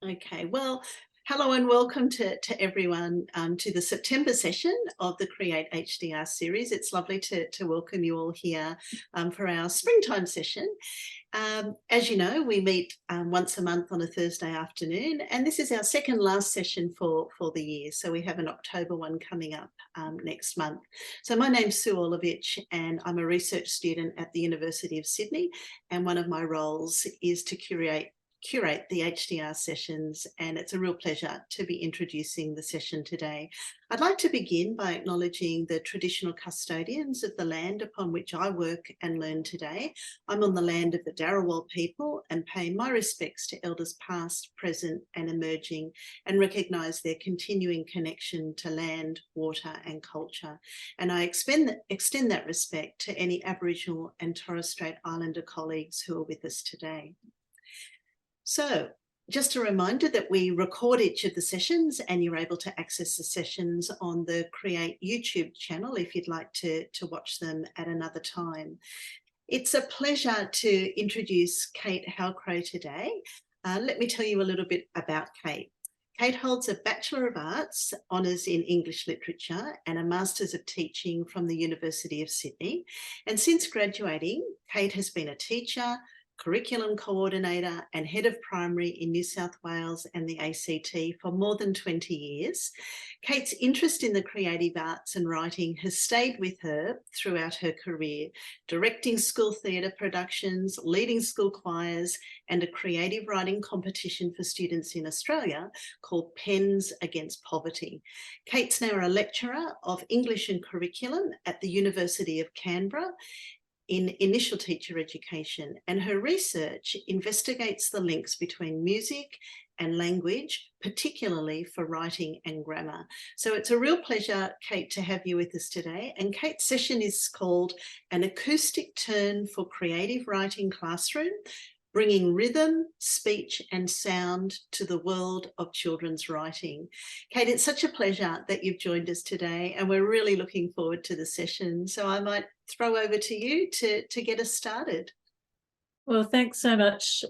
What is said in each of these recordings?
Okay, well, hello and welcome to everyone to the September session of the Create HDR series. It's lovely to welcome you all here for our springtime session. As you know, we meet once a month on a Thursday afternoon, and this is our second last session for the year. So we have an October one coming up next month. So my name's Sue Olovich, and I'm a research student at the University of Sydney, and one of my roles is to curate the HDR sessions, and it's a real pleasure to be introducing the session today. I'd like to begin by acknowledging the traditional custodians of the land upon which I work and learn today. I'm on the land of the Darawal people and pay my respects to elders past, present and emerging, and recognise their continuing connection to land, water and culture. And I extend that respect to any Aboriginal and Torres Strait Islander colleagues who are with us today. So just a reminder that we record each of the sessions, and you're able to access the sessions on the Create YouTube channel if you'd like to watch them at another time. It's a pleasure to introduce Kate Halcrow today. Let me tell you a little bit about Kate. Kate holds a Bachelor of Arts Honours in English Literature and a Masters of Teaching from the University of Sydney. And since graduating, Kate has been a teacher, curriculum coordinator and head of primary in New South Wales and the ACT for more than 20 years. Kate's interest in the creative arts and writing has stayed with her throughout her career, directing school theatre productions, leading school choirs, and a creative writing competition for students in Australia called Pens Against Poverty. Kate's now a lecturer of English and curriculum at the University of Canberra in initial teacher education, and her research investigates the links between music and language, particularly for writing and grammar. So it's a real pleasure, Kate, to have you with us today. And Kate's session is called An Acoustic Turn for Creative Writing Classroom, Bringing Rhythm, Speech and Sound to the World of Children's Writing. Kate, it's such a pleasure that you've joined us today, and we're really looking forward to the session. So I might throw over to you to get us started. Well, thanks so much,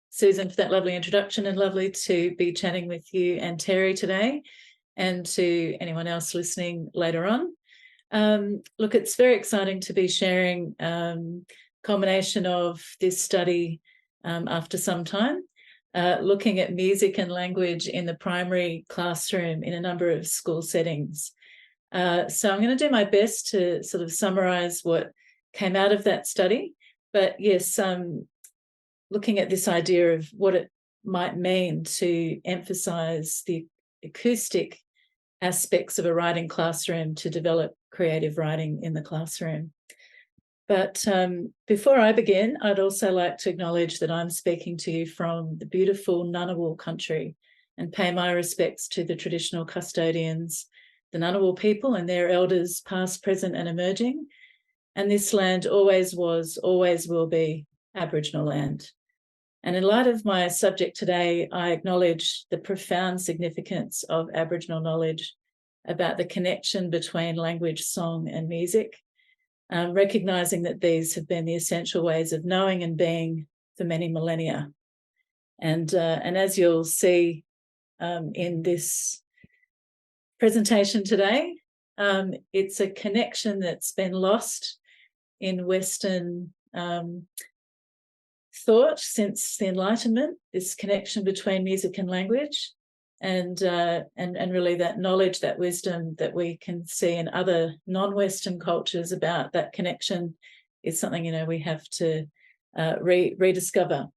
Susan, for that lovely introduction, and lovely to be chatting with you and Terry today, and to anyone else listening later on. Look, it's very exciting to be sharing combination of this study after some time, looking at music and language in the primary classroom in a number of school settings. So I'm going to do my best to sort of summarise what came out of that study. But yes, looking at this idea of what it might mean to emphasise the acoustic aspects of a writing classroom to develop creative writing in the classroom. But before I begin, I'd also like to acknowledge that I'm speaking to you from the beautiful Ngunnawal country, and pay my respects to the traditional custodians, the Ngunnawal people and their elders, past, present and emerging. And this land always was, always will be Aboriginal land. And in light of my subject today, I acknowledge the profound significance of Aboriginal knowledge about the connection between language, song and music, recognising that these have been the essential ways of knowing and being for many millennia. And as you'll see in this presentation today, it's a connection that's been lost in Western thought since the Enlightenment, this connection between music and language, and really that knowledge, that wisdom that we can see in other non-Western cultures about that connection is something, you know, we have to rediscover.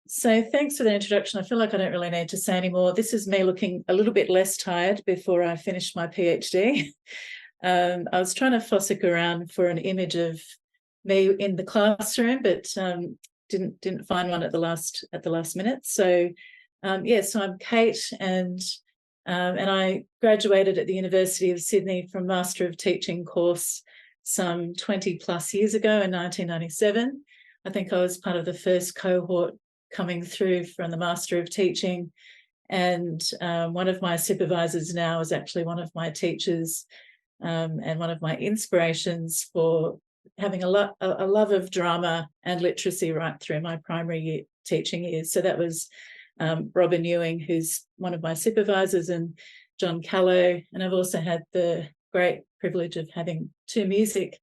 So thanks for the introduction. I feel like I don't really need to say any more. This is me looking a little bit less tired before I finished my PhD. I was trying to fossick around for an image of me in the classroom, but didn't find one at the last minute. So so I'm Kate, and I graduated at the University of Sydney from Master of Teaching course some 20 plus years ago in 1997. I think I was part of the first cohort coming through from the Master of Teaching, and one of my supervisors now is actually one of my teachers and one of my inspirations for having a love of drama and literacy right through my primary teaching years. So that was Robin Ewing, who's one of my supervisors, and John Callow. And I've also had the great privilege of having two music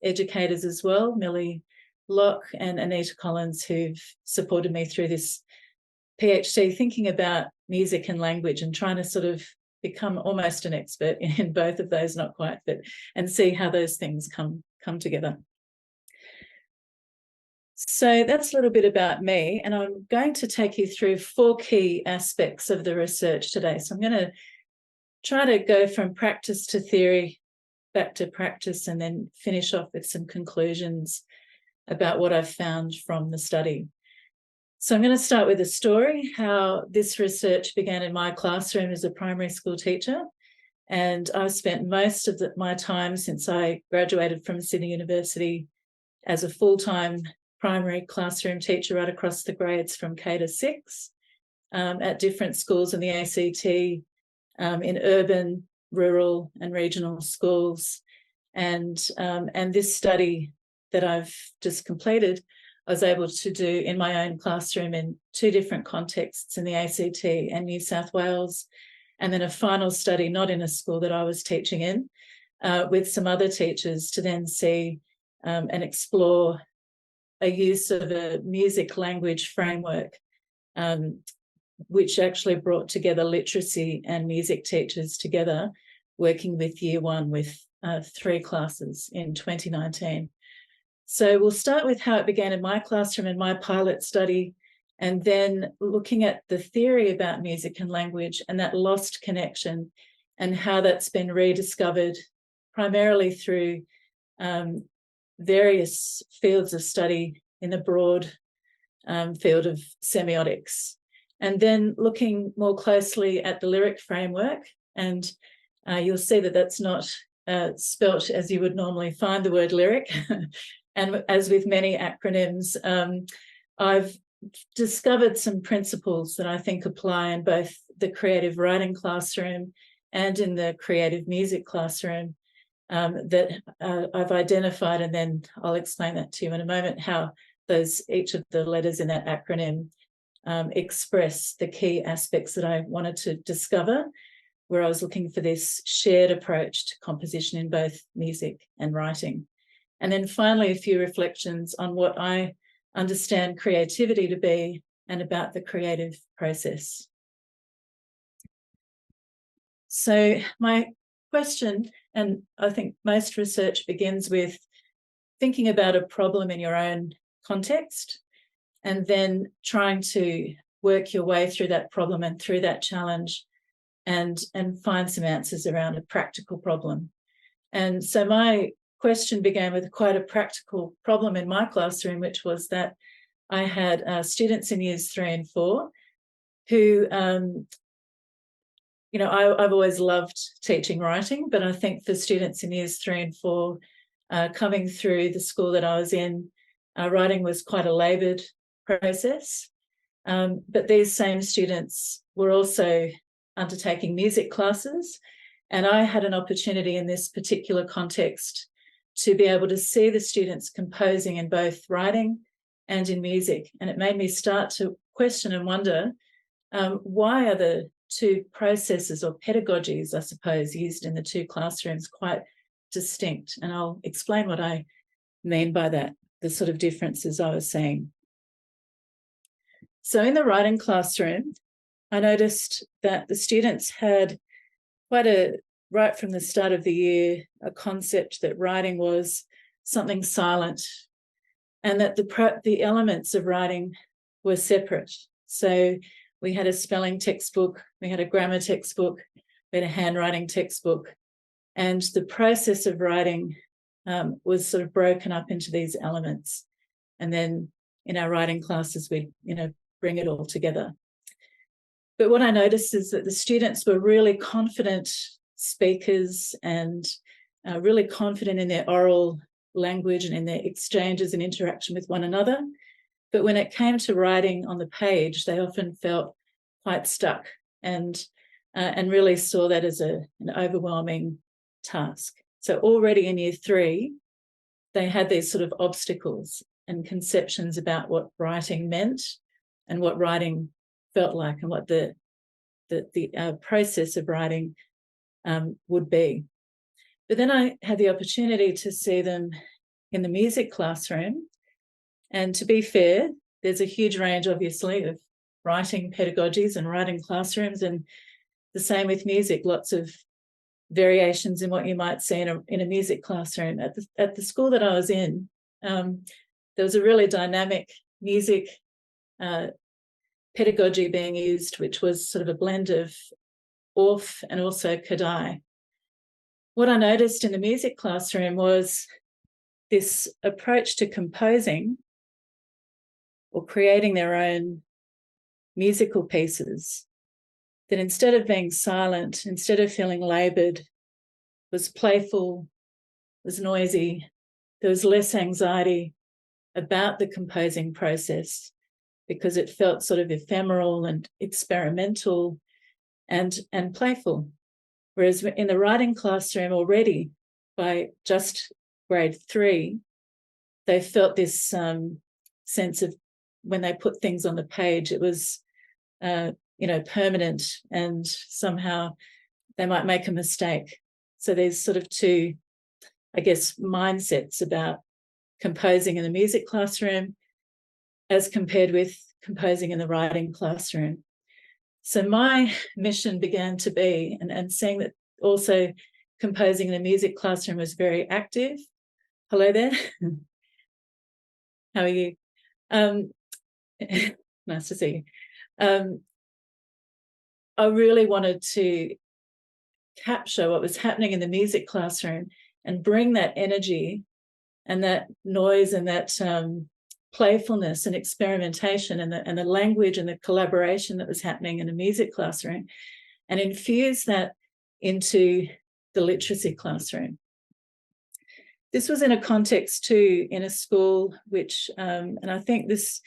educators as well, Millie Locke and Anita Collins, who've supported me through this PhD, thinking about music and language and trying to sort of become almost an expert in both of those, not quite, but and see how those things come together. So that's a little bit about me, and I'm going to take you through 4 key aspects of the research today. So I'm going to try to go from practice to theory, back to practice, and then finish off with some conclusions about what I've found from the study. So I'm going to start with a story, how this research began in my classroom as a primary school teacher. And I've spent most of my time since I graduated from Sydney University as a full-time primary classroom teacher right across the grades from K to 6 at different schools in the ACT, in urban, rural and regional schools. And this study that I've just completed, I was able to do in my own classroom in 2 different contexts, in the ACT and New South Wales, and then a final study not in a school that I was teaching in, with some other teachers, to then see and explore a use of a music language framework, which actually brought together literacy and music teachers together, working with Year 1 with 3 classes in 2019. So we'll start with how it began in my classroom in my pilot study, and then looking at the theory about music and language and that lost connection and how that's been rediscovered primarily through various fields of study in the broad field of semiotics. And then looking more closely at the lyric framework, and you'll see that that's not spelt as you would normally find the word lyric. And as with many acronyms, I've discovered some principles that I think apply in both the creative writing classroom and in the creative music classroom, that I've identified, and then I'll explain that to you in a moment, how each of the letters in that acronym express the key aspects that I wanted to discover, where I was looking for this shared approach to composition in both music and writing. And then finally, a few reflections on what I understand creativity to be and about the creative process. So my question, and I think most research begins with thinking about a problem in your own context, and then trying to work your way through that problem and through that challenge, and find some answers around a practical problem. And so my question began with quite a practical problem in my classroom, which was that I had students in years 3 and 4 who, I've always loved teaching writing, but I think for students in years 3 and 4 coming through the school that I was in, writing was quite a laboured process. But these same students were also undertaking music classes, and I had an opportunity in this particular context to be able to see the students composing in both writing and in music. And it made me start to question and wonder, why are the 2 processes or pedagogies, I suppose, used in the 2 classrooms quite distinct? And I'll explain what I mean by that, the sort of differences I was seeing. So in the writing classroom, I noticed that the students had right from the start of the year, a concept that writing was something silent, and that the elements of writing were separate. So we had a spelling textbook, we had a grammar textbook, we had a handwriting textbook, and the process of writing was sort of broken up into these elements. And then in our writing classes, we'd bring it all together. But what I noticed is that the students were really confident speakers and really confident in their oral language and in their exchanges and interaction with one another. But when it came to writing on the page, they often felt quite stuck and really saw that as an overwhelming task. So already in year 3, they had these sort of obstacles and conceptions about what writing meant and what writing felt like and what the process of writing would be. But then I had the opportunity to see them in the music classroom. And to be fair, there's a huge range, obviously, of writing pedagogies and writing classrooms, and the same with music, lots of variations in what you might see in a music classroom. At the school that I was in, there was a really dynamic music pedagogy being used, which was sort of a blend of Orff and also Kodály. What I noticed in the music classroom was this approach to composing or creating their own musical pieces, that instead of being silent, instead of feeling laboured, was playful, was noisy. There was less anxiety about the composing process because it felt sort of ephemeral and experimental and playful. Whereas in the writing classroom already, by just grade 3, they felt this sense of when they put things on the page, it was, permanent, and somehow they might make a mistake. So there's sort of two, I guess, mindsets about composing in the music classroom as compared with composing in the writing classroom. So my mission began to be, and seeing that also composing in the music classroom was very active. Hello there. How are you? Nice to see you. I really wanted to capture what was happening in the music classroom and bring that energy and that noise and that playfulness and experimentation and the language and the collaboration that was happening in a music classroom, and infuse that into the literacy classroom. This was in a context too, in a school which, and I think this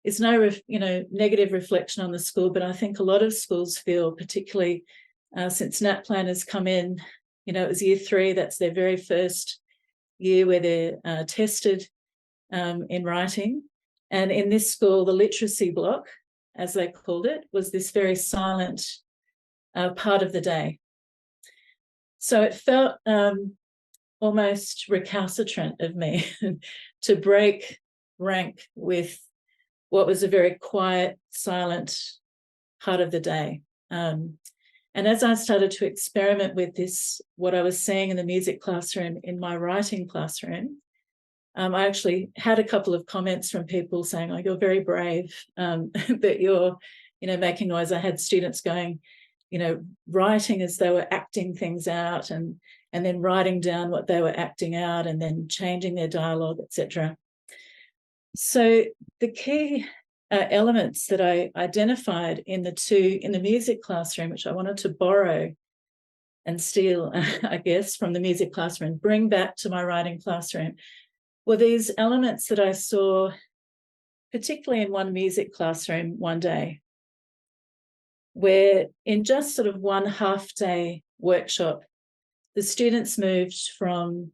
is no negative reflection on the school, but I think a lot of schools feel, particularly since NAPLAN has come in, it was year 3, that's their very first year where they're tested in writing. And in this school, the literacy block, as they called it, was this very silent part of the day. So it felt almost recalcitrant of me to break rank with what was a very quiet, silent part of the day. And as I started to experiment with this, what I was seeing in the music classroom, in my writing classroom, I actually had a couple of comments from people saying, "Oh, you're very brave that you're, making noise." I had students going, writing as they were acting things out, and then writing down what they were acting out, and then changing their dialogue, etc. So the key elements that I identified in the music classroom, which I wanted to borrow and steal, I guess, from the music classroom, bring back to my writing classroom, were these elements that I saw, particularly in one music classroom one day, where in just sort of one half-day workshop, the students moved from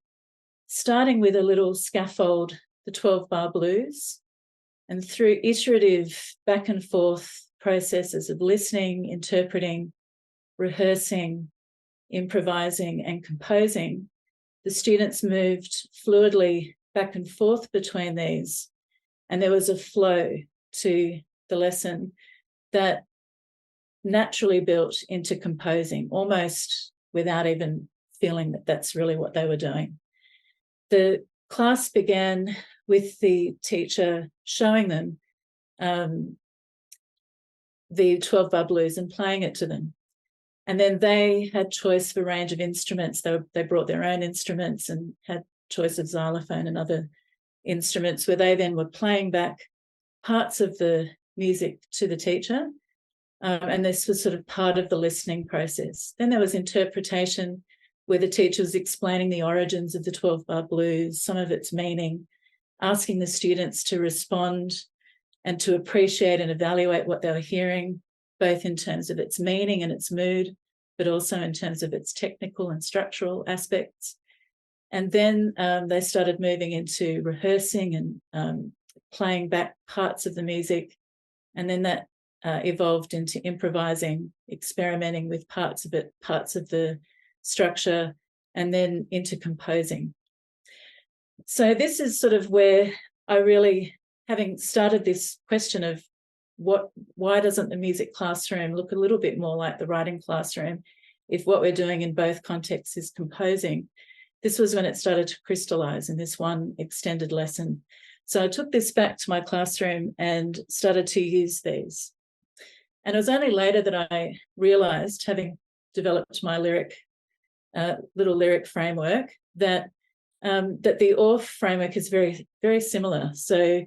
starting with a little scaffold, the 12-bar blues, and through iterative back and forth processes of listening, interpreting, rehearsing, improvising, and composing, the students moved fluidly back and forth between these. And there was a flow to the lesson that naturally built into composing, almost without even feeling that that's really what they were doing. The class began with the teacher showing them the 12-bar blues and playing it to them. And then they had choice of a range of instruments. They brought their own instruments and had choice of xylophone and other instruments, where they then were playing back parts of the music to the teacher. And this was sort of part of the listening process. Then there was interpretation, where the teacher was explaining the origins of the 12-bar blues, some of its meaning, asking the students to respond and to appreciate and evaluate what they were hearing, both in terms of its meaning and its mood, but also in terms of its technical and structural aspects. And then they started moving into rehearsing and playing back parts of the music. And then that evolved into improvising, experimenting with parts of it, parts of the structure, and then into composing. So this is sort of where I really, having started this question of why doesn't the music classroom look a little bit more like the writing classroom if what we're doing in both contexts is composing? This was when it started to crystallize in this one extended lesson. So I took this back to my classroom and started to use these. And it was only later that I realized, having developed my little lyric framework, that the ORF framework is very, very similar. So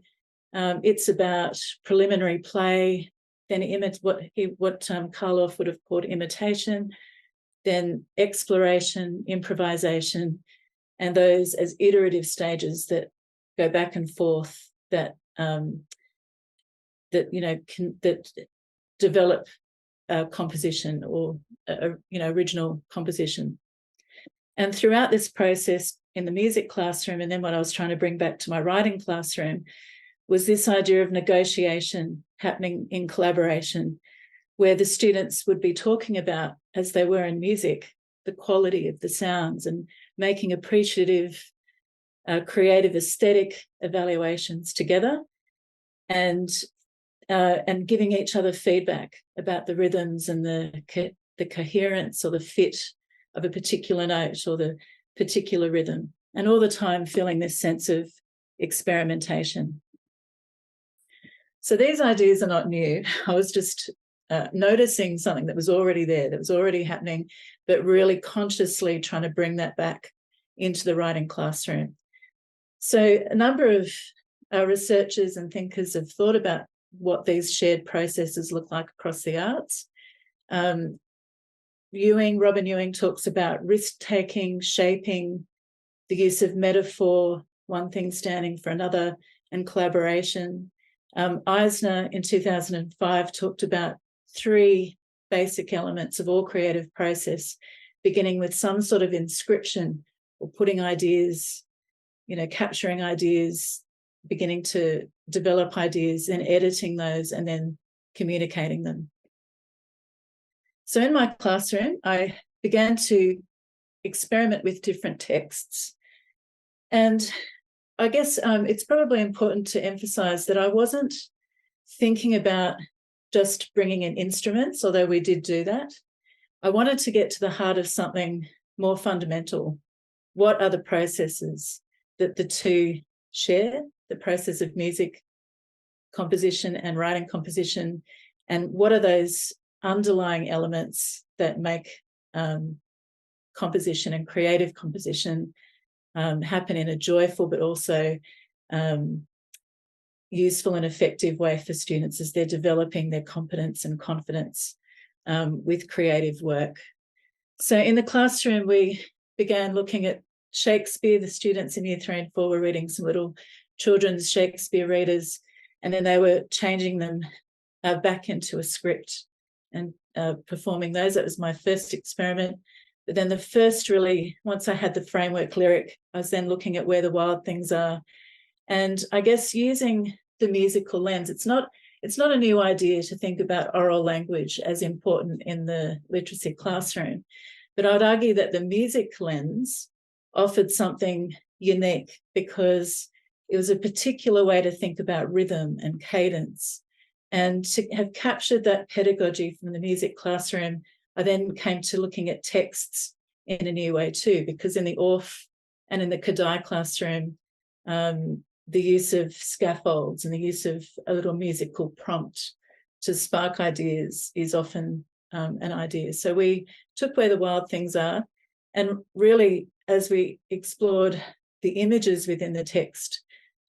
it's about preliminary play, then what Karloff would have called imitation, then exploration, improvisation, and those as iterative stages that go back and forth, that develop composition or original composition. And throughout this process in the music classroom, and then what I was trying to bring back to my writing classroom, was this idea of negotiation happening in collaboration, where the students would be talking about, as they were in music, the quality of the sounds and making appreciative, creative, aesthetic evaluations together, and giving each other feedback about the rhythms and the coherence or the fit of a particular note or the particular rhythm, and all the time feeling this sense of experimentation. So these ideas are not new. I was just noticing something that was already there, that was already happening, but really consciously trying to bring that back into the writing classroom. So a number of researchers and thinkers have thought about what these shared processes look like across the arts. Robin Ewing talks about risk-taking, shaping, the use of metaphor, one thing standing for another, and collaboration. Eisner in 2005 talked about 3 basic elements of all creative process, beginning with some sort of inscription or putting ideas, capturing ideas, beginning to develop ideas, and editing those, and then communicating them. So in my classroom, I began to experiment with different texts. And I guess it's probably important to emphasize that I wasn't thinking about just bringing in instruments, although we did do that. I wanted to get to the heart of something more fundamental. What are the processes that the two share, the process of music composition and writing composition, and what are those underlying elements that make composition and creative composition happen in a joyful but also useful and effective way for students as they're developing their competence and confidence with creative work. So in the classroom, we began looking at Shakespeare. The students in Year 3 and 4 were reading some little children's Shakespeare readers, and then they were changing them back into a script and performing those. That was my first experiment. But then the first really, once I had the framework lyric, I was then looking at where the wild things are. And I guess using the musical lens, it's not a new idea to think about oral language as important in the literacy classroom. But I'd argue that the music lens offered something unique because it was a particular way to think about rhythm and cadence. And to have captured that pedagogy from the music classroom, I then came to looking at texts in a new way too, because in the ORF and in the Kadai classroom, the use of scaffolds and the use of a little musical prompt to spark ideas is often an idea. So we took where the wild things are, and really, as we explored the images within the text,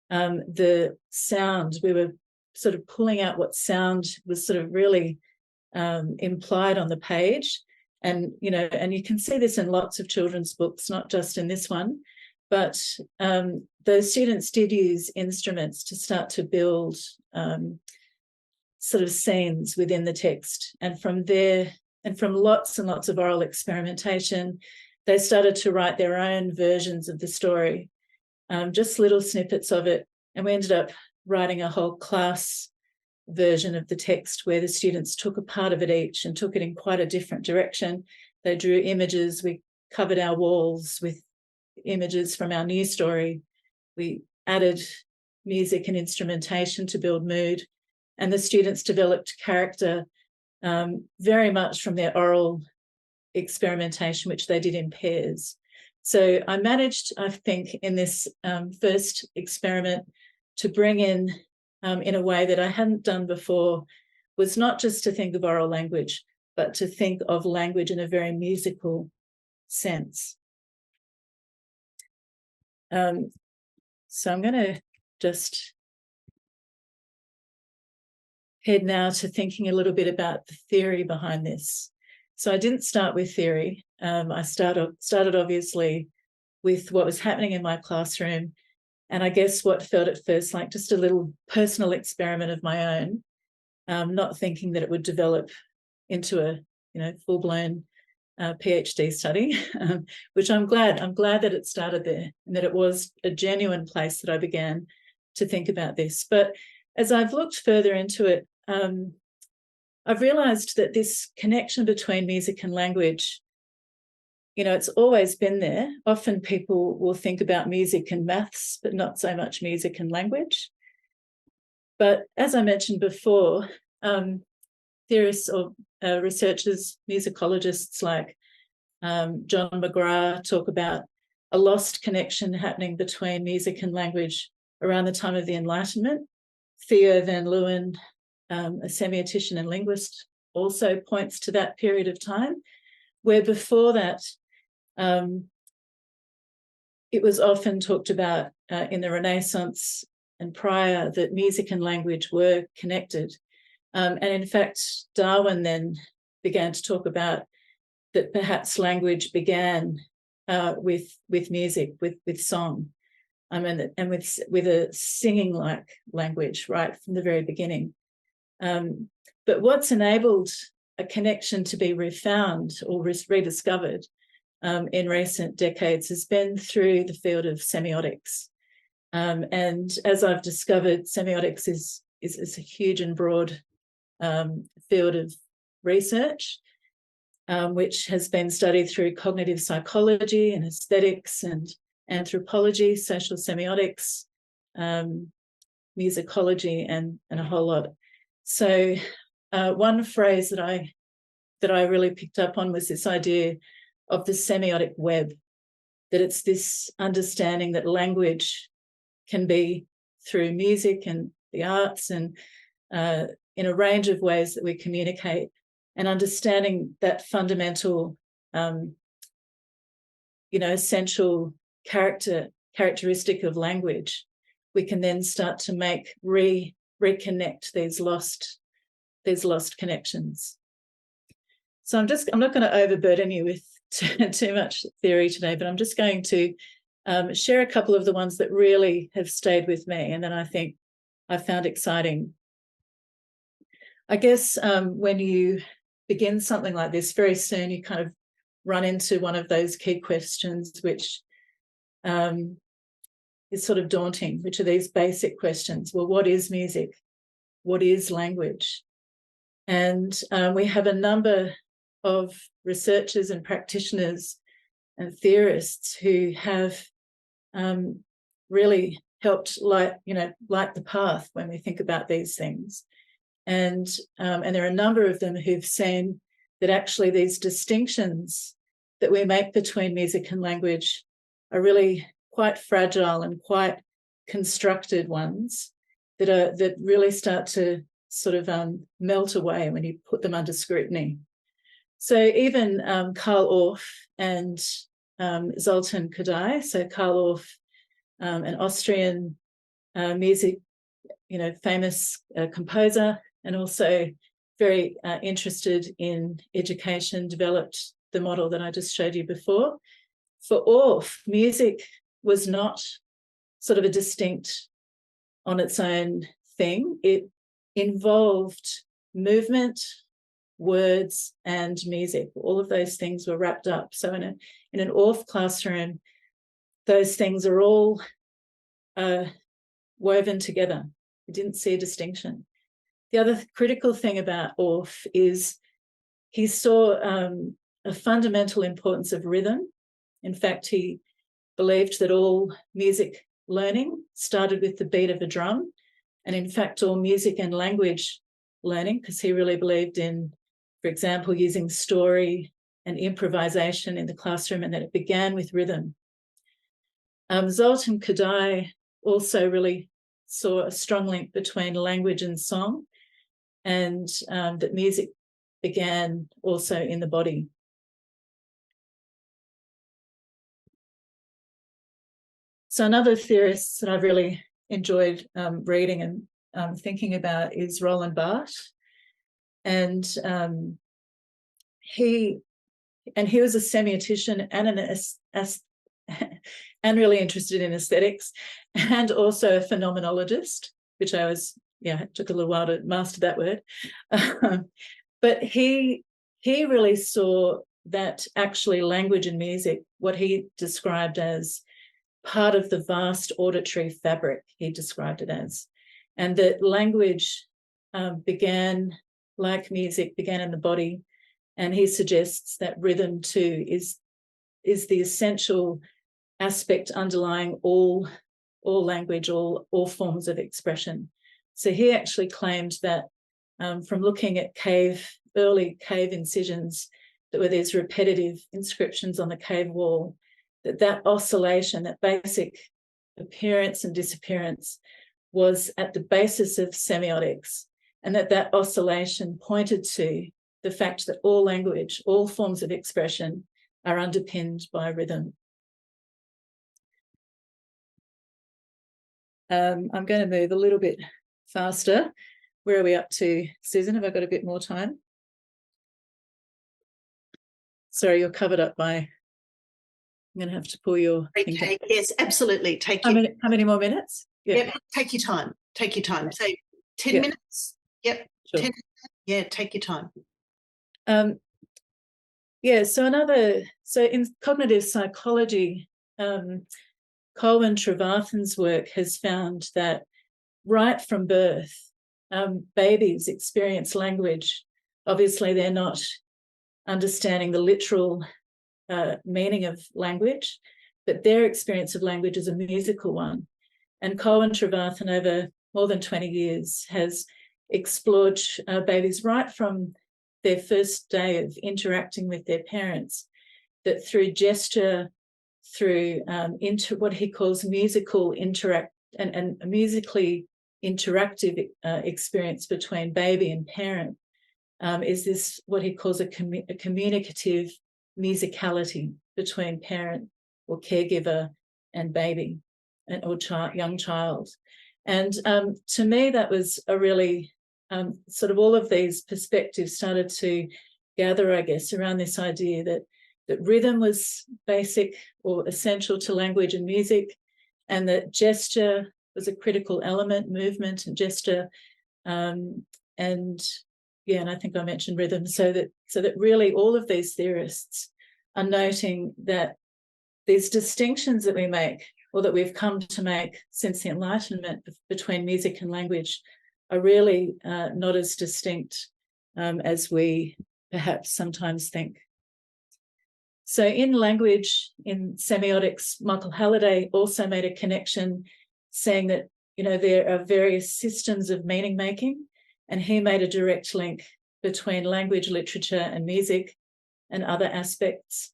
the sound, we were sort of pulling out what sound was sort of really implied on the page. And, you can see this in lots of children's books, not just in this one, but those students did use instruments to start to build sort of scenes within the text. And from there, and from lots and lots of oral experimentation, they started to write their own versions of the story, just little snippets of it. And we ended up writing a whole class version of the text where the students took a part of it each and took it in quite a different direction. They drew images. We covered our walls with images from our new story. We added music and instrumentation to build mood. And the students developed character very much from their oral experimentation, which they did in pairs. So I managed, I think, in this first experiment to bring in a way that I hadn't done before, was not just to think of oral language, but to think of language in a very musical sense. So I'm going to just head now to thinking a little bit about the theory behind this. So I didn't start with theory. I started obviously with what was happening in my classroom, and I guess what felt at first like just a little personal experiment of my own, not thinking that it would develop into a full-blown PhD study, which I'm glad that it started there and that it was a genuine place that I began to think about this. But as I've looked further into it, I've realised that this connection between music and language, it's always been there. Often people will think about music and maths, but not so much music and language. But as I mentioned before, theorists or researchers, musicologists like John McGrath talk about a lost connection happening between music and language around the time of the Enlightenment. Theo van Leeuwen, a semiotician and linguist, also points to that period of time, where before that, it was often talked about in the Renaissance and prior that music and language were connected. And in fact, Darwin then began to talk about that perhaps language began with music, with song, and with a singing-like language right from the very beginning. But what's enabled a connection to be refound or rediscovered in recent decades has been through the field of semiotics. And as I've discovered, semiotics is a huge and broad field of research, which has been studied through cognitive psychology and aesthetics and anthropology, social semiotics, musicology, and a whole lot. So one phrase that I really picked up on was this idea of the semiotic web, that it's this understanding that language can be through music and the arts and in a range of ways that we communicate, and understanding that fundamental, essential characteristic of language, we can then start to make reconnect these lost connections. So I'm not going to overburden you with too much theory today, but I'm just going to share a couple of the ones that really have stayed with me and that I think I found exciting. I guess when you begin something like this, very soon you kind of run into one of those key questions, which is sort of daunting, which are these basic questions. Well, what is music? What is language? And we have a number of researchers and practitioners and theorists who have really helped light the path when we think about these things. And there are a number of them who've seen that actually these distinctions that we make between music and language are really quite fragile and quite constructed ones that really start to sort of melt away when you put them under scrutiny. So even Karl Orff and Zoltan Kodály, so Karl Orff, an Austrian music, famous composer, and also very interested in education, developed the model that I just showed you before. For Orff, music was not sort of a distinct on its own thing. It involved movement, words and music. All of those things were wrapped up. So in an ORF classroom, those things are all woven together. You didn't see a distinction. The other critical thing about ORF is he saw a fundamental importance of rhythm. In fact, he believed that all music learning started with the beat of a drum, and in fact, all music and language learning, because he really believed in, for example, using story and improvisation in the classroom, and that it began with rhythm. Zoltan Kodály also really saw a strong link between language and song, and that music began also in the body. So another theorist that I've really enjoyed reading and thinking about is Roland Barthes. And he was a semiotician and and really interested in aesthetics, and also a phenomenologist, which I was, it took a little while to master that word. But he really saw that actually language and music, what he described as part of the vast auditory fabric, he described it as, and that language began, like music, began in the body, and he suggests that rhythm too is the essential aspect underlying all language, all forms of expression. So he actually claimed that from looking at early cave incisions, that were these repetitive inscriptions on the cave wall, that oscillation, that basic appearance and disappearance, was at the basis of semiotics, and that oscillation pointed to the fact that all language, all forms of expression, are underpinned by rhythm. I'm going to move a little bit faster. Where are we up to, Susan? Have I got a bit more time? Sorry, you're covered up by... I'm going to have to pull your... Okay, yes, absolutely. How many more minutes? Yep, take your time. Take your time. So 10 minutes? Yep. Sure. 10, yeah, take your time. So in cognitive psychology, Colwyn Trevarthen's work has found that right from birth, babies experience language. Obviously, they're not understanding the literal meaning of language, but their experience of language is a musical one. And Colwyn Trevarthen, over more than 20 years, has explored babies right from their first day of interacting with their parents, that through gesture, through what he calls musical and a musically interactive experience between baby and parent, is this what he calls a communicative musicality between parent or caregiver and baby or young child. And to me, that was a really sort of all of these perspectives started to gather, I guess, around this idea that rhythm was basic or essential to language and music, and that gesture was a critical element, movement and gesture, and I think I mentioned rhythm. So that really all of these theorists are noting that these distinctions that we make, or that we've come to make since the Enlightenment between music and language, are really not as distinct as we perhaps sometimes think. So in language, in semiotics, Michael Halliday also made a connection, saying that, there are various systems of meaning making, and he made a direct link between language, literature, and music and other aspects.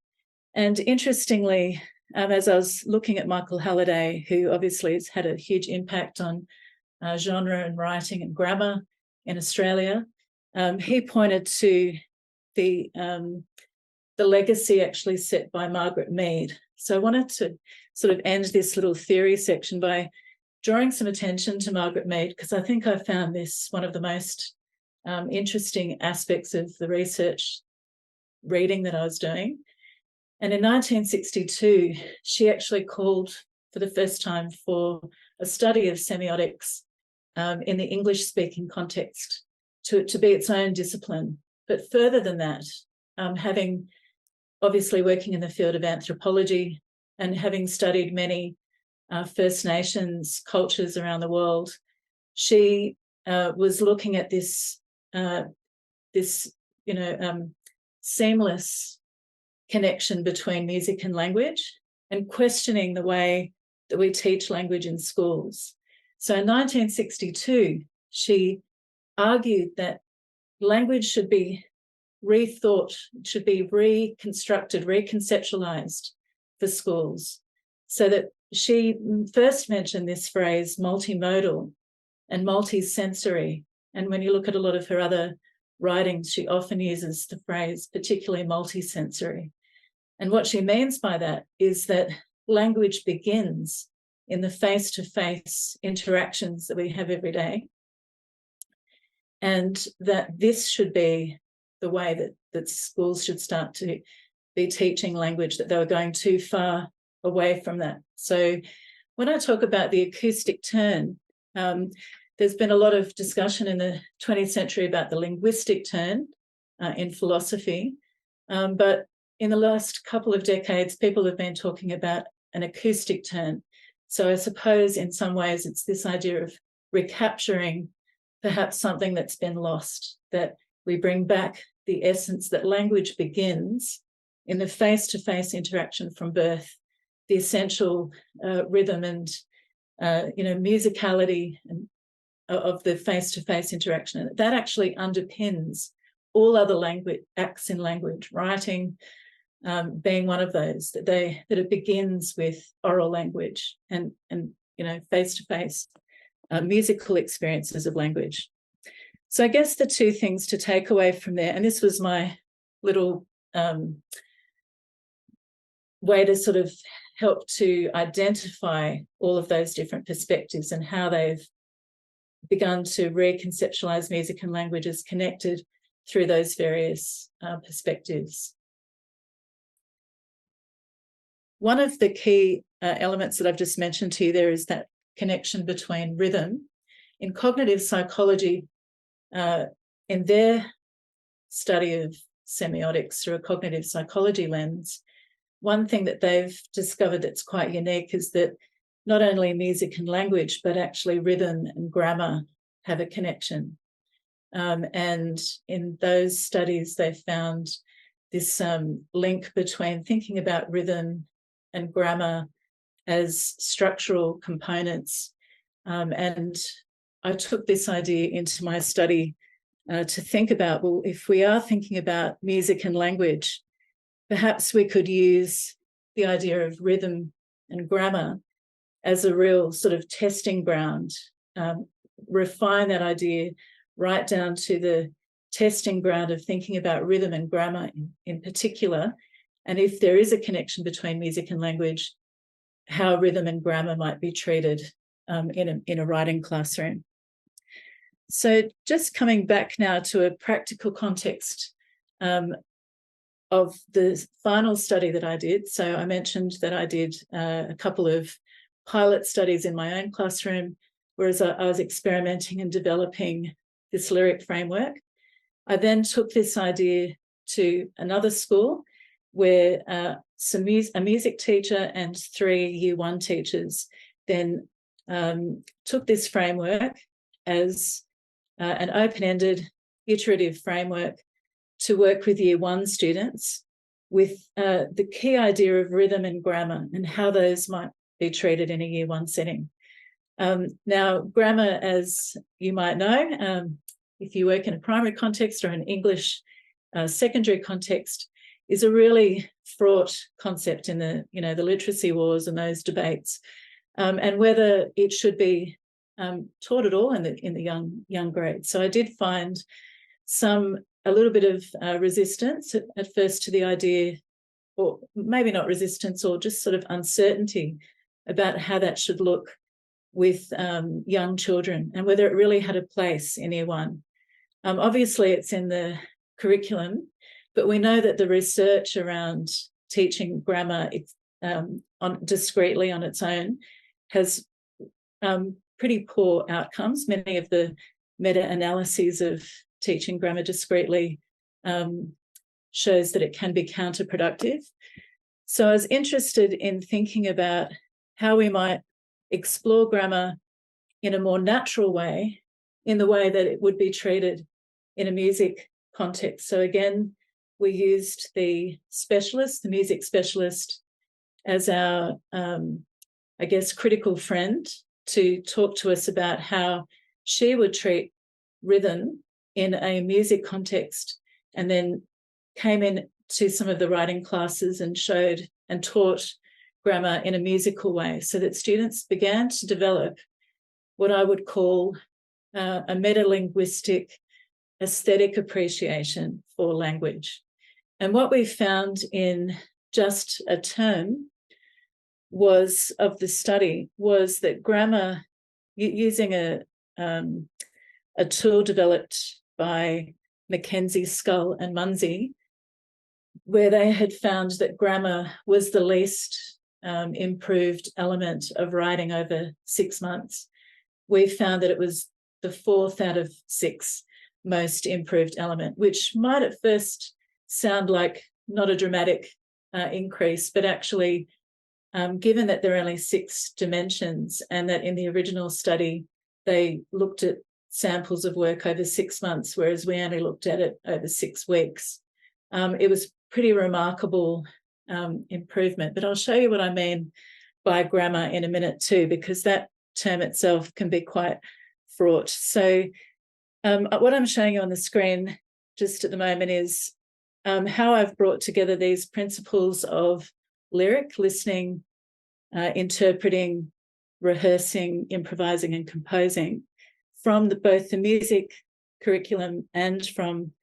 And interestingly, as I was looking at Michael Halliday, who obviously has had a huge impact on genre and writing and grammar in Australia, he pointed to the legacy actually set by Margaret Mead. So I wanted to sort of end this little theory section by drawing some attention to Margaret Mead, because I think I found this one of the most interesting aspects of the research reading that I was doing. And in 1962, she actually called for the first time for a study of semiotics in the English-speaking context to be its own discipline. But further than that, having obviously working in the field of anthropology and having studied many First Nations cultures around the world, she was looking at this seamless connection between music and language and questioning the way that we teach language in schools. So in 1962, she argued that language should be rethought, should be reconstructed, reconceptualized for schools. So that she first mentioned this phrase multimodal and multisensory. And when you look at a lot of her other writings, she often uses the phrase particularly multisensory. And what she means by that is that language begins in the face-to-face interactions that we have every day, and that this should be the way that schools should start to be teaching language, that they were going too far away from that. So when I talk about the acoustic turn, there's been a lot of discussion in the 20th century about the linguistic turn in philosophy, but in the last couple of decades, people have been talking about an acoustic turn. So I suppose in some ways it's this idea of recapturing perhaps something that's been lost, that we bring back the essence that language begins in the face-to-face interaction from birth, the essential rhythm and musicality and of the face-to-face interaction. And that actually underpins all other language acts in language, writing being one of those, that it begins with oral language and face-to-face musical experiences of language. So I guess the two things to take away from there, and this was my little way to sort of help to identify all of those different perspectives and how they've begun to reconceptualize music and language as connected through those various perspectives. One of the key elements that I've just mentioned to you there is that connection between rhythm. In cognitive psychology, in their study of semiotics through a cognitive psychology lens, one thing that they've discovered that's quite unique is that not only music and language, but actually rhythm and grammar have a connection. And in those studies, they found this link between thinking about rhythm and grammar as structural components. And I took this idea into my study to think about, well, if we are thinking about music and language, perhaps we could use the idea of rhythm and grammar as a real sort of testing ground, refine that idea right down to the testing ground of thinking about rhythm and grammar in particular. And if there is a connection between music and language, how rhythm and grammar might be treated in a writing classroom. So just coming back now to a practical context of the final study that I did. So I mentioned that I did a couple of pilot studies in my own classroom, whereas I was experimenting and developing this lyric framework. I then took this idea to another school where a music teacher and 3 Year 1 teachers then took this framework as an open-ended iterative framework to work with Year 1 students with the key idea of rhythm and grammar and how those might be treated in a Year 1 setting. Now, grammar, as you might know, if you work in a primary context or an English secondary context, is a really fraught concept in the literacy wars and those debates, and whether it should be taught at all in the young grades. So I did find a little bit of resistance at first to the idea, or maybe not resistance, or just sort of uncertainty about how that should look with young children and whether it really had a place in Year 1. Obviously, it's in the curriculum, but we know that the research around teaching grammar discretely on its own has pretty poor outcomes. Many of the meta-analyses of teaching grammar discretely shows that it can be counterproductive. So I was interested in thinking about how we might explore grammar in a more natural way, in the way that it would be treated in a music context. So again, we used the specialist, the music specialist, as our, I guess, critical friend to talk to us about how she would treat rhythm in a music context, and then came in to some of the writing classes and showed and taught grammar in a musical way, so that students began to develop what I would call a metalinguistic aesthetic appreciation for language. And what we found in just a term of the study was that grammar, using a tool developed by Mackenzie, Scull and Munsey, where they had found that grammar was the least improved element of writing over 6 months. We found that it was the 4th out of 6 most improved element, which might at first sound like not a dramatic increase, but actually, given that there are only 6 dimensions, and that in the original study they looked at samples of work over 6 months, whereas we only looked at it over 6 weeks, it was pretty remarkable improvement. But I'll show you what I mean by grammar in a minute too, because that term itself can be quite fraught. So what I'm showing you on the screen just at the moment is how I've brought together these principles of lyric, listening, interpreting, rehearsing, improvising and composing from both the music curriculum and from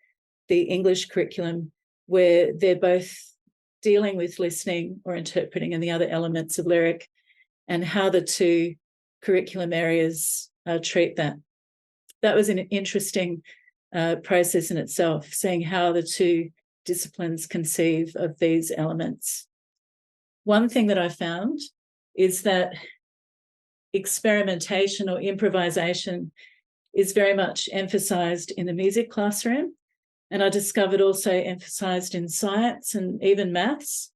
the English curriculum, where they're both dealing with listening or interpreting and the other elements of lyric, and how the two curriculum areas treat that. That was an interesting process in itself, seeing how the two disciplines conceive of these elements. One thing that I found is that experimentation or improvisation is very much emphasised in the music classroom, and I discovered also emphasised in science and even maths,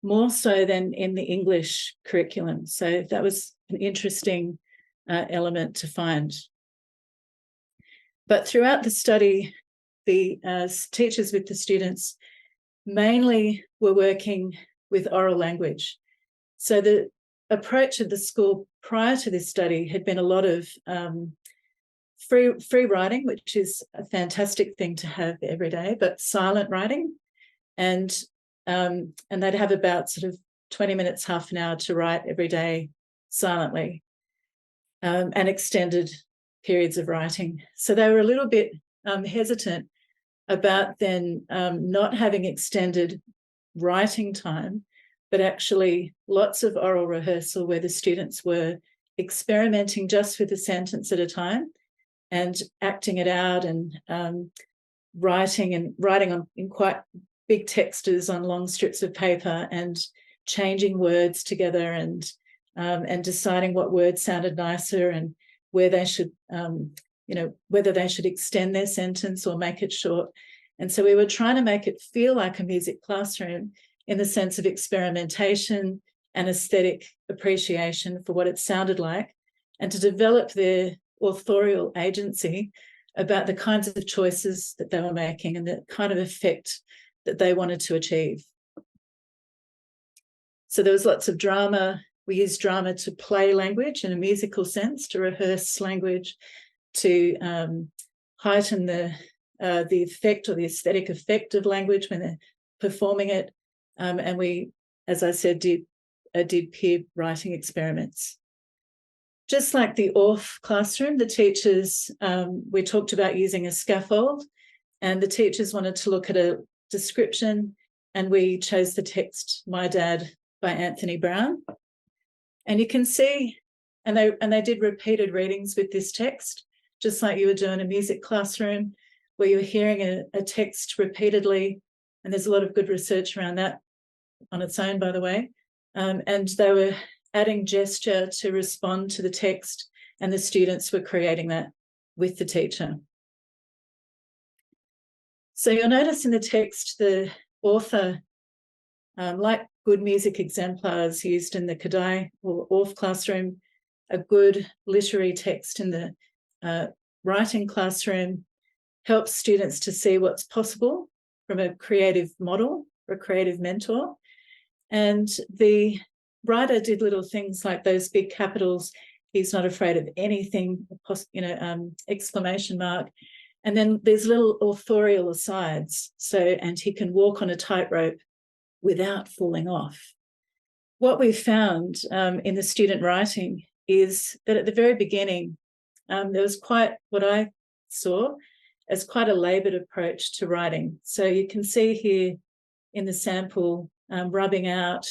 more so than in the English curriculum. So that was an interesting element to find. But throughout the study, the teachers with the students mainly were working with oral language. So the approach of the school prior to this study had been a lot of free writing, which is a fantastic thing to have every day, but silent writing. And they'd have about sort of 20 minutes, half an hour to write every day silently, and extended periods of writing. So they were a little bit hesitant about then not having extended writing time, but actually lots of oral rehearsal where the students were experimenting just with a sentence at a time and acting it out, and writing in quite big textures on long strips of paper, and changing words together, and deciding what words sounded nicer, and where they should, whether they should extend their sentence or make it short. And so we were trying to make it feel like a music classroom in the sense of experimentation and aesthetic appreciation for what it sounded like, and to develop their authorial agency about the kinds of choices that they were making and the kind of effect that they wanted to achieve. So there was lots of drama. We used drama to play language in a musical sense, to rehearse language, to heighten the effect or the aesthetic effect of language when they're performing it. And we, as I said, did peer writing experiments. Just like the ORF classroom, the teachers, we talked about using a scaffold, and the teachers wanted to look at a description, and we chose the text My Dad by Anthony Brown. And you can see, and they did repeated readings with this text, just like you would do in a music classroom, where you're hearing a text repeatedly, and there's a lot of good research around that on its own, by the way. And they were adding gesture to respond to the text, and the students were creating that with the teacher. So you'll notice in the text, the author, like good music exemplars used in the Kadai or ORF classroom, a good literary text in the writing classroom helps students to see what's possible from a creative model or a creative mentor. And the writer did little things like those big capitals, he's not afraid of anything, exclamation mark. And then there's little authorial asides. So, and he can walk on a tightrope without falling off. What we found in the student writing is that at the very beginning, there was quite what I saw as quite a laboured approach to writing. So you can see here in the sample rubbing out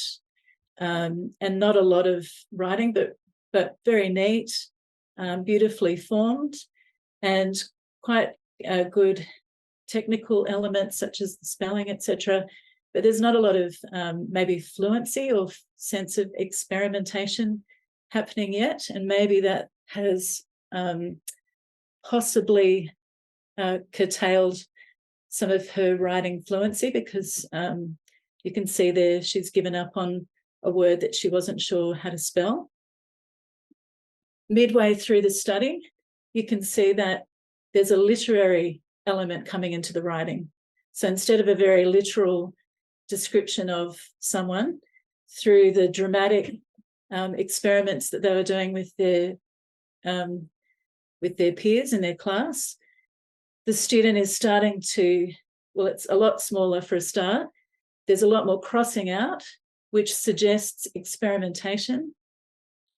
and not a lot of writing, but very neat, beautifully formed, and quite good technical elements such as the spelling, etc. But there's not a lot of maybe fluency or sense of experimentation happening yet, and maybe that has possibly curtailed some of her writing fluency, because you can see there she's given up on a word that she wasn't sure how to spell. Midway through the study, you can see that there's a literary element coming into the writing. So instead of a very literal description of someone, through the dramatic experiments that they were doing with their peers in their class, the student is starting to, well, it's a lot smaller for a start. There's a lot more crossing out, which suggests experimentation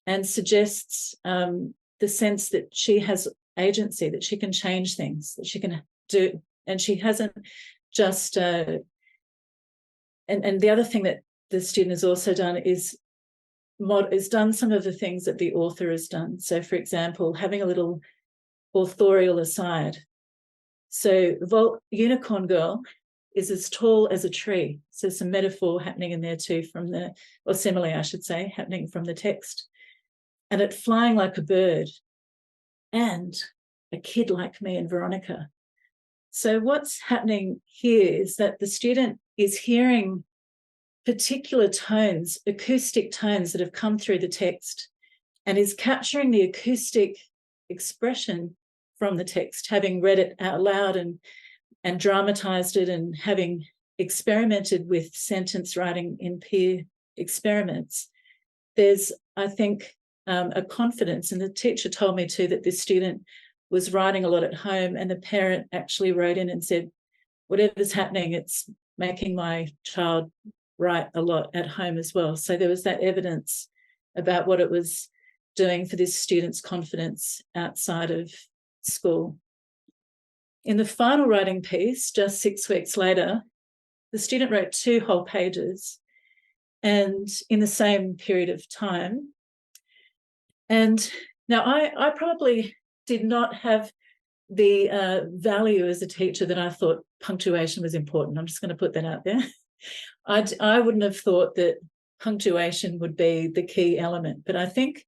and suggests the sense that she has agency, that she can change things, that she can do, and she hasn't just and the other thing that the student has also done is done some of the things that the author has done. So, for example, having a little authorial aside. So Unicorn Girl is as tall as a tree. So some metaphor happening in there too or simile, I should say, happening from the text. And it flying like a bird, and a kid like me and Veronica. So what's happening here is that the student is hearing particular tones, acoustic tones that have come through the text, and is capturing the acoustic expression from the text, having read it out loud and dramatized it, and having experimented with sentence writing in peer experiments. There's, I think, a confidence, and the teacher told me too that this student was writing a lot at home, and the parent actually wrote in and said, whatever's happening, it's making my child write a lot at home as well. So there was that evidence about what it was doing for this student's confidence outside of school. In the final writing piece, just 6 weeks later, the student wrote 2 whole pages, and in the same period of time. And now I probably did not have the value as a teacher that I thought punctuation was important. I'm just going to put that out there. I wouldn't have thought that punctuation would be the key element, but I think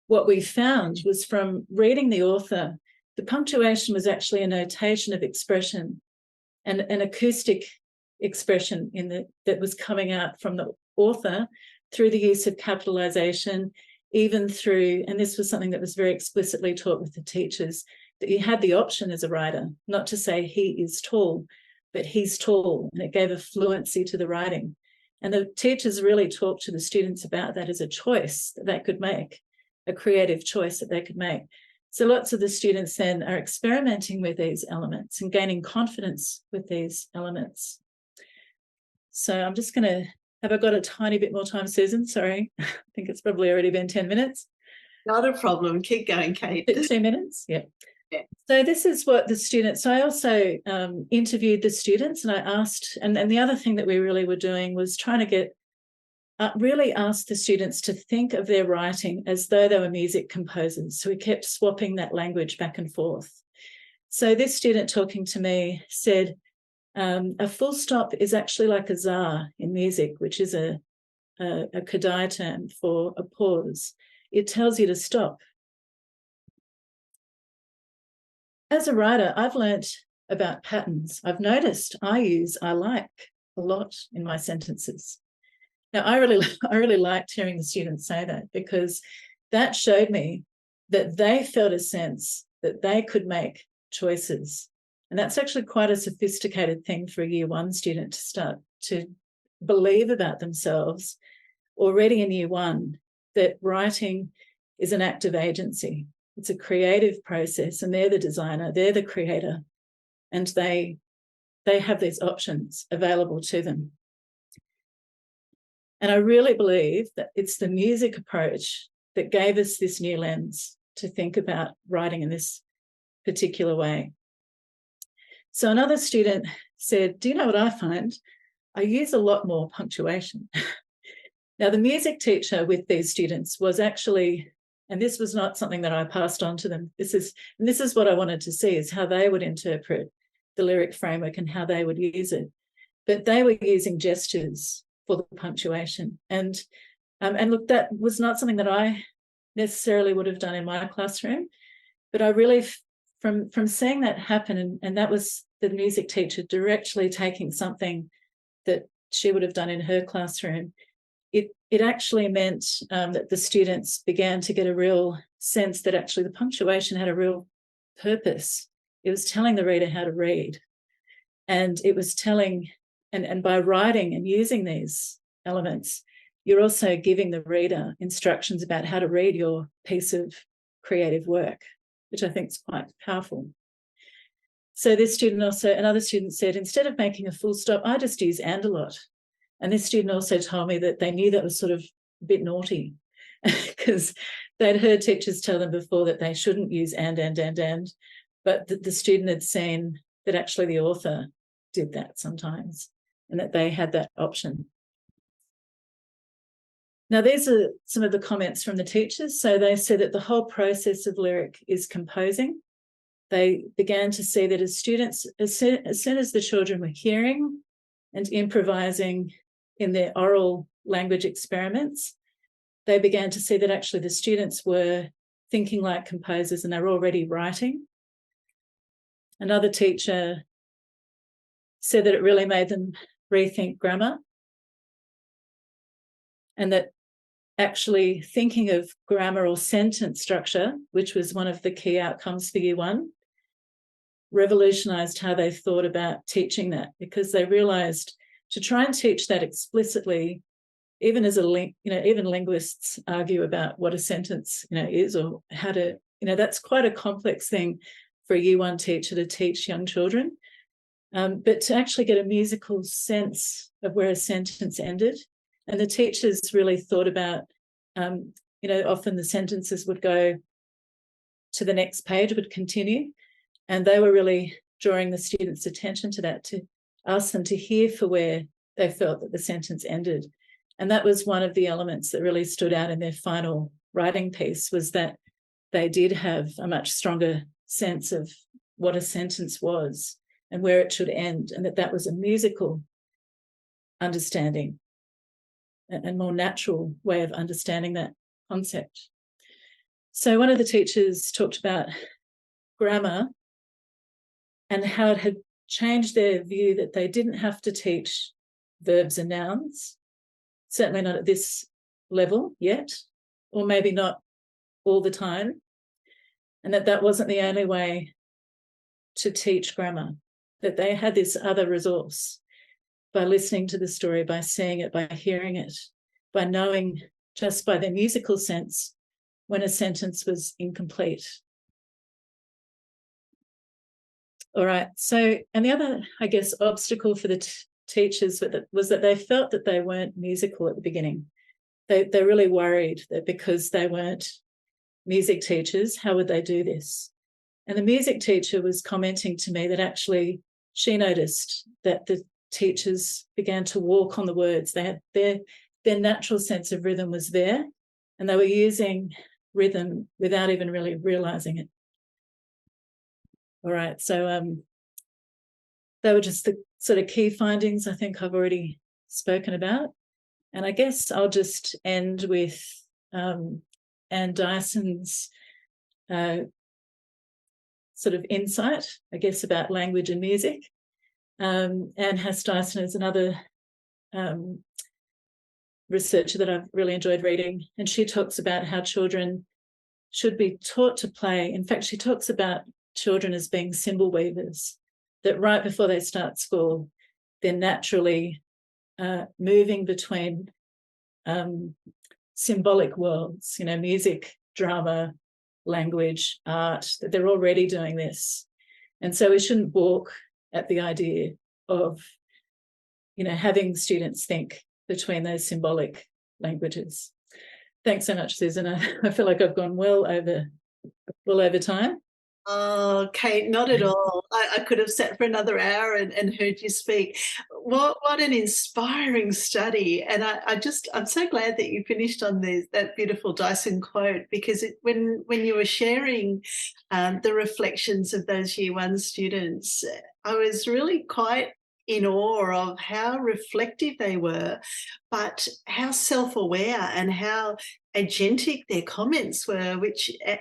what we found was, from reading the author, the punctuation was actually a notation of expression and an acoustic expression that was coming out from the author through the use of capitalization, even through, and this was something that was very explicitly taught with the teachers, that you had the option as a writer not to say he is tall, but he's tall, and it gave a fluency to the writing. And the teachers really talked to the students about that as a choice that they could make, a creative choice that they could make. So lots of the students then are experimenting with these elements and gaining confidence with these elements. So I'm just going to, have I got a tiny bit more time, Susan? Sorry, I think it's probably already been 10 minutes. Not a problem. Keep going, Kate. 2 minutes? Yeah. So this is what the students, so I also interviewed the students, and I asked, and the other thing that we really were doing was trying to get, really ask the students to think of their writing as though they were music composers. So we kept swapping that language back and forth. So this student talking to me said, a full stop is actually like a za in music, which is a Kadai term for a pause. It tells you to stop. As a writer, I've learnt about patterns. I've noticed I use I like a lot in my sentences. Now, I really liked hearing the students say that, because that showed me that they felt a sense that they could make choices. And that's actually quite a sophisticated thing for a year one student to start to believe about themselves already in year one, that writing is an act of agency. It's a creative process, and they're the designer, they're the creator, and they have these options available to them. And I really believe that it's the music approach that gave us this new lens to think about writing in this particular way. So another student said, do you know what I find? I use a lot more punctuation. Now, the music teacher with these students was actually, and this was not something that I passed on to them, this is what I wanted to see, is how they would interpret the lyric framework and how they would use it. But they were using gestures for the punctuation. And look, that was not something that I necessarily would have done in my classroom, but I really, from seeing that happen, and that was the music teacher directly taking something that she would have done in her classroom, it actually meant that the students began to get a real sense that actually the punctuation had a real purpose. It was telling the reader how to read. And it was telling, and by writing and using these elements, you're also giving the reader instructions about how to read your piece of creative work, which I think is quite powerful. So this student also, another student said, instead of making a full stop, I just use and a lot. And this student also told me that they knew that was sort of a bit naughty, because they'd heard teachers tell them before that they shouldn't use and, but the student had seen that actually the author did that sometimes, and that they had that option. Now, these are some of the comments from the teachers. So they said that the whole process of lyric is composing. They began to see that as students, as soon as the children were hearing and improvising in their oral language experiments, they began to see that actually the students were thinking like composers and they're already writing. Another teacher said that it really made them rethink grammar, and that actually thinking of grammar or sentence structure, which was one of the key outcomes for year one, revolutionised how they thought about teaching that, because they realised to try and teach that explicitly, even as even linguists argue about what a sentence, is, or how to, that's quite a complex thing for a year one teacher to teach young children. But to actually get a musical sense of where a sentence ended, and the teachers really thought about, often the sentences would go to the next page, would continue, and they were really drawing the students' attention to that, to ask them to hear for where they felt that the sentence ended. And that was one of the elements that really stood out in their final writing piece, was that they did have a much stronger sense of what a sentence was and where it should end, and that was a musical understanding, a more natural way of understanding that concept. So one of the teachers talked about grammar and how it had changed their view that they didn't have to teach verbs and nouns, certainly not at this level yet, or maybe not all the time, and that wasn't the only way to teach grammar, that they had this other resource by listening to the story, by seeing it, by hearing it, by knowing just by their musical sense when a sentence was incomplete. All right, so, and the other, I guess, obstacle for the teachers was that they felt that they weren't musical at the beginning. They really worried that because they weren't music teachers, how would they do this? And the music teacher was commenting to me that actually she noticed that the teachers began to walk on the words. They had their natural sense of rhythm was there, and they were using rhythm without even really realising it. All right, so they were just the sort of key findings I think I've already spoken about. And I guess I'll just end with Anne Dyson's sort of insight, I guess, about language and music. Anne Hass-Dyson is another researcher that I've really enjoyed reading, and she talks about how children should be taught to play. In fact, she talks about children as being symbol weavers, that right before they start school, they're naturally moving between symbolic worlds, music, drama, language, art, that they're already doing this. And so we shouldn't balk at the idea of, having students think between those symbolic languages. Thanks so much, Susan. I feel like I've gone well over time. Oh, Kate, not at all. I could have sat for another hour and heard you speak. What an inspiring study. And I'm so glad that you finished on that beautiful Dyson quote, because when you were sharing the reflections of those Year 1 students, I was really quite in awe of how reflective they were, but how self-aware and how agentic their comments were,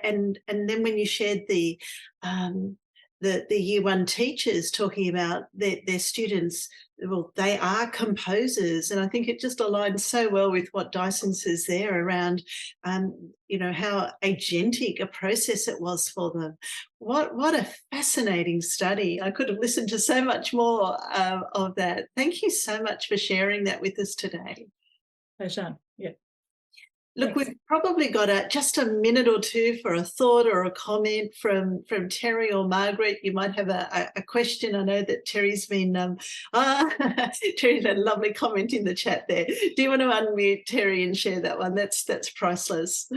and then when you shared the Year 1 teachers talking about their students, well, they are composers, and I think it just aligns so well with what Dyson says there around, how agentic a process it was for them. What a fascinating study. I could have listened to so much more of that. Thank you so much for sharing that with us today. Pleasure. Yeah. Look, Thanks. we've probably got just a minute or two for a thought or a comment from Terry or Margaret. You might have a question. I know that Terry's been Terry's had a lovely comment in the chat there. Do you want to unmute, Terry, and share that one? That's priceless.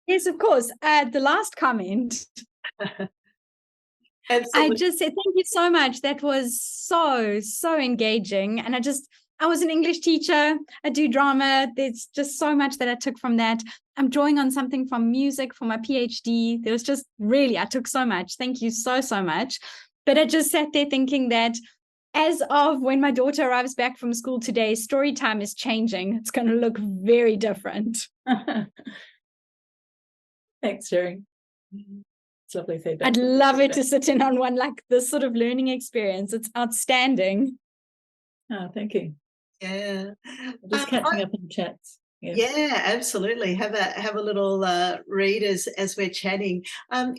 Yes, of course. The last comment. Absolutely. I just said thank you so much. That was so engaging. And I was an English teacher. I do drama. There's just so much that I took from that. I'm drawing on something from music for my PhD. There was just I took so much. Thank you so much. But I just sat there thinking that as of when my daughter arrives back from school today, story time is changing. It's going to look very different. Thanks, Terry. It's lovely feedback. I'd love it to sit in on one like this sort of learning experience. It's outstanding. Oh, thank you. Yeah. Just catching up in chats. Yeah, absolutely. Have a little read as we're chatting.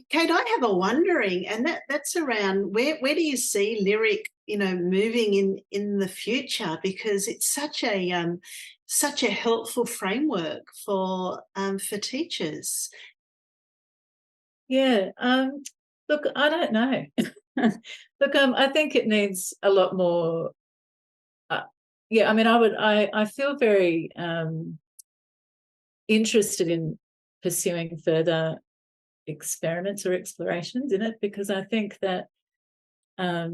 Kate, I have a wondering, and that's around where do you see lyric, moving in the future, because it's such a helpful framework for teachers. Yeah. Look, I don't know. Look, I think it needs a lot more. I mean, I feel very interested in pursuing further experiments or explorations in it, because I think that, I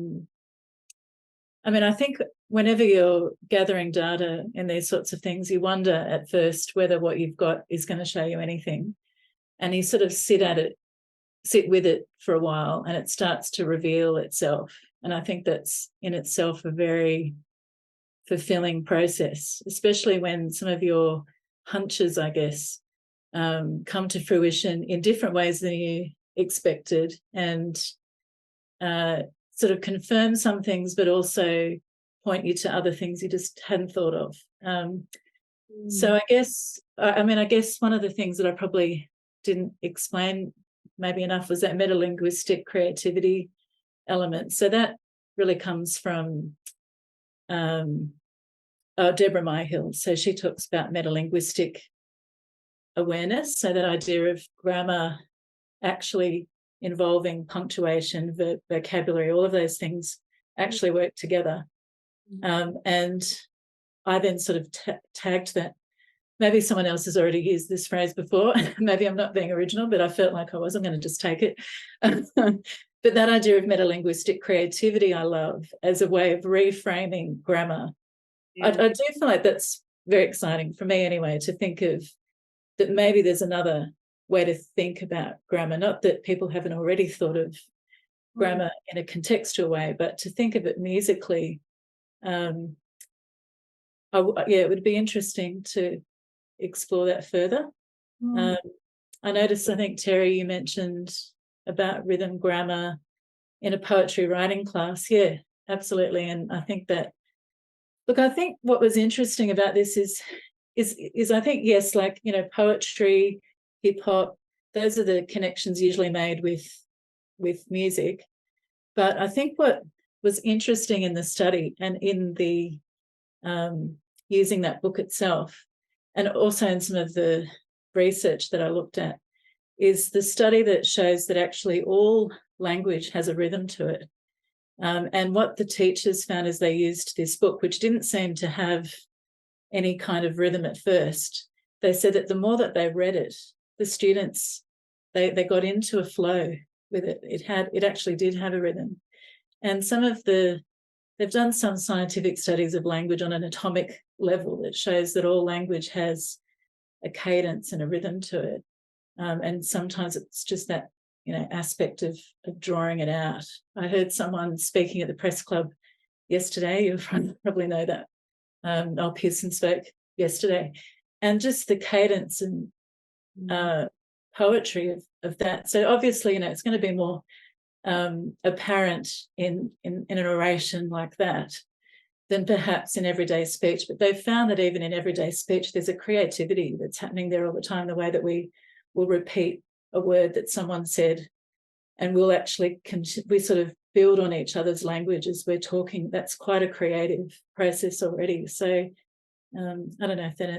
think whenever you're gathering data in these sorts of things, you wonder at first whether what you've got is going to show you anything, and you sort of sit with it for a while, and it starts to reveal itself. And I think that's in itself a very fulfilling process, especially when some of your hunches, I guess, come to fruition in different ways than you expected, and sort of confirm some things, but also point you to other things you just hadn't thought of. So I guess one of the things that I probably didn't explain maybe enough was that metalinguistic creativity element. So that really comes from Deborah Myhill. So she talks about metalinguistic awareness, so that idea of grammar actually involving punctuation, vocabulary, all of those things actually work together. And I then sort of tagged that. Maybe someone else has already used this phrase before. Maybe I'm not being original, but I felt like I was. I'm going to just take it. But that idea of metalinguistic creativity I love as a way of reframing grammar. Yeah. I do feel like that's very exciting for me anyway, to think of that maybe there's another way to think about grammar, not that people haven't already thought of grammar in a contextual way, but to think of it musically. It would be interesting to explore that further. I noticed, I think, Terry, you mentioned about rhythm, grammar in a poetry writing class. Yeah, absolutely. And I think that, look, I think what was interesting about this is I think, yes, like, you know, poetry, hip hop, those are the connections usually made with music. But I think what was interesting in the study and in the using that book itself, and also in some of the research that I looked at, is the study that shows that actually all language has a rhythm to it. And what the teachers found is they used this book, which didn't seem to have any kind of rhythm at first. They said that the more that they read it, the students, they got into a flow with it. It actually did have a rhythm. And they've done some scientific studies of language on an atomic level that shows that all language has a cadence and a rhythm to it. And sometimes it's just that, you know, aspect of drawing it out. I heard someone speaking at the press club yesterday. You probably know that. Pearson spoke yesterday, and just the cadence and poetry of that. So obviously, you know, it's going to be more apparent in an oration like that than perhaps in everyday speech. But they've found that even in everyday speech, there's a creativity that's happening there all the time, the way that we will repeat a word that someone said, and we'll actually we sort of build on each other's language as we're talking. That's quite a creative process already. So I don't know if that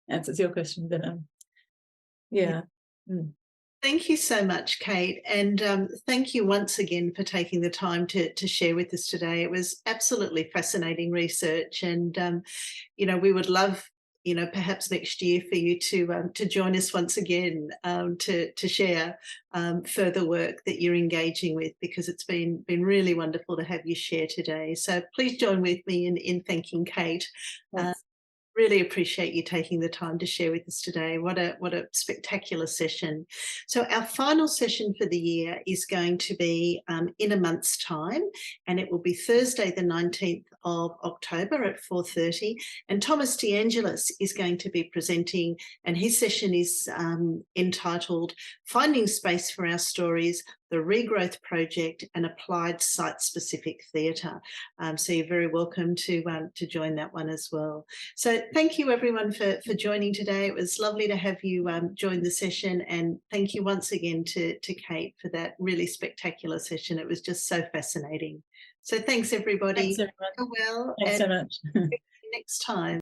answers your question, but yeah. Thank you so much, Kate. And thank you once again for taking the time to share with us today. It was absolutely fascinating research. And, you know, we would love, you know, perhaps next year for you to join us once again to share further work that you're engaging with, because it's been really wonderful to have you share today. So please join with me in thanking Kate. Really appreciate you taking the time to share with us today. What a spectacular session. So our final session for the year is going to be in a month's time, and it will be Thursday the 19th of October at 4:30, and Thomas DeAngelis is going to be presenting, and his session is entitled Finding Space for Our Stories, the Regrowth Project and Applied Site-Specific Theatre. So you're very welcome to join that one as well. So thank you everyone for joining today. It was lovely to have you join the session, and thank you once again to Kate for that really spectacular session. It was just so fascinating. So thanks everybody. Thanks everyone. Go well. Thanks so much. Next time.